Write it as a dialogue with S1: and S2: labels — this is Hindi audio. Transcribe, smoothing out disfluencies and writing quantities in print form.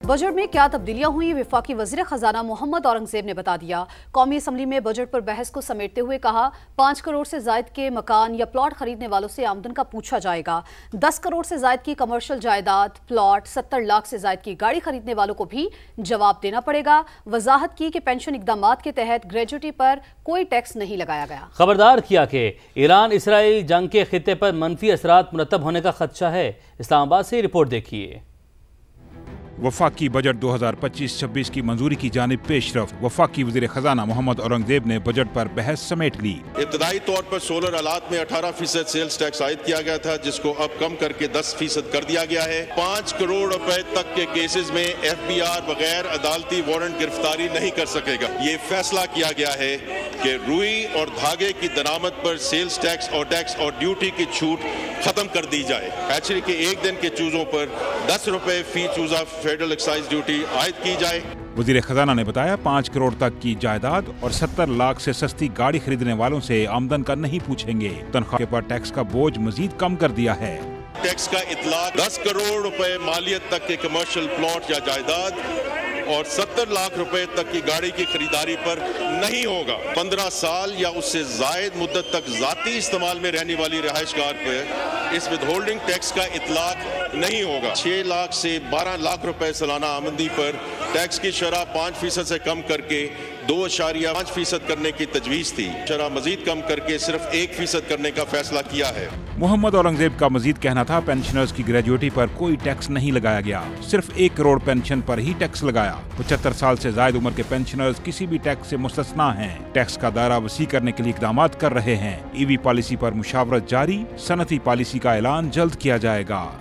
S1: बजट में क्या तब्दीलियां हुई, वफाकी वज़ीर खजाना मोहम्मद औरंगजेब ने बता दिया। कौमी असम्बली में बजट पर बहस को समेटते हुए कहा, 5 करोड़ से जायद के मकान या प्लॉट खरीदने वालों से आमदन का पूछा जाएगा। 10 करोड़ से जायद की कमर्शियल जायदाद, प्लॉट, 70 लाख से जायद की गाड़ी खरीदने वालों को भी जवाब देना पड़ेगा। वजाहत की कि पेंशन इकदामात के तहत ग्रेजुएटी पर कोई टैक्स नहीं लगाया गया।
S2: खबरदार किया कि ईरान इसराइल जंग के खित्ते पर मनफी असरात मुरतब होने का खदशा है। इस्लामाबाद से रिपोर्ट देखिए।
S3: वफाकी बजट 2025-26 की मंजूरी की जानिब पेशरफ। वफाकी वज़ीर खजाना मोहम्मद औरंगजेब ने बजट पर बहस समेट ली।
S4: इब्तदाई तौर पर सोलर आलात में 18% सेल्स टैक्स आयद किया गया था, जिसको अब कम करके 10% कर दिया गया है। 5 करोड़ रुपए तक के केसेस में FBI बगैर अदालती वारंट गिरफ्तारी नहीं कर सकेगा। ये फैसला किया गया है कि रुई और धागे की दरामद पर सेल्स टैक्स और ड्यूटी की छूट खत्म कर दी जाए। हैचरी के एक दिन के चूजों पर 10 रुपए फी चूजा फेडरल एक्साइज ड्यूटी आयद की जाए।
S3: वजीर खजाना ने बताया, 5 करोड़ तक की जायदाद और 70 लाख से सस्ती गाड़ी खरीदने वालों से आमदन का नहीं पूछेंगे। तनख्वाह पर टैक्स का बोझ मजीद कम कर दिया है।
S4: टैक्स का इतलाक 10 करोड़ रुपए मालियत तक के कमर्शियल प्लॉट या जायदाद और 70 लाख रुपए तक की गाड़ी की खरीदारी पर नहीं होगा। 15 साल या उससे जायद मुद्दत तक जाती इस्तेमाल में रहने वाली रिहायशगार पर इस विदहोल्डिंग टैक्स का इतलाक नहीं होगा। 6 लाख से 12 लाख रुपए सालाना आमदनी पर टैक्स की शरह 5% से कम करके 2.5% करने की तजवीज़ थी। शरह मजीद कम करके सिर्फ 1% करने का फैसला किया है।
S3: मोहम्मद औरंगजेब का मजीद कहना था, पेंशनर्स की ग्रेजुएटी पर कोई टैक्स नहीं लगाया गया, सिर्फ 1 करोड़ पेंशन पर ही टैक्स लगाया। 75 साल से जायद उम्र के पेंशनर्स किसी भी टैक्स से मुस्तस्ना हैं। टैक्स का दायरा वसी करने के लिए इकदाम कर रहे हैं। EV पॉलिसी पर मुशावरत जारी, सनती पॉलिसी का ऐलान जल्द किया जाएगा।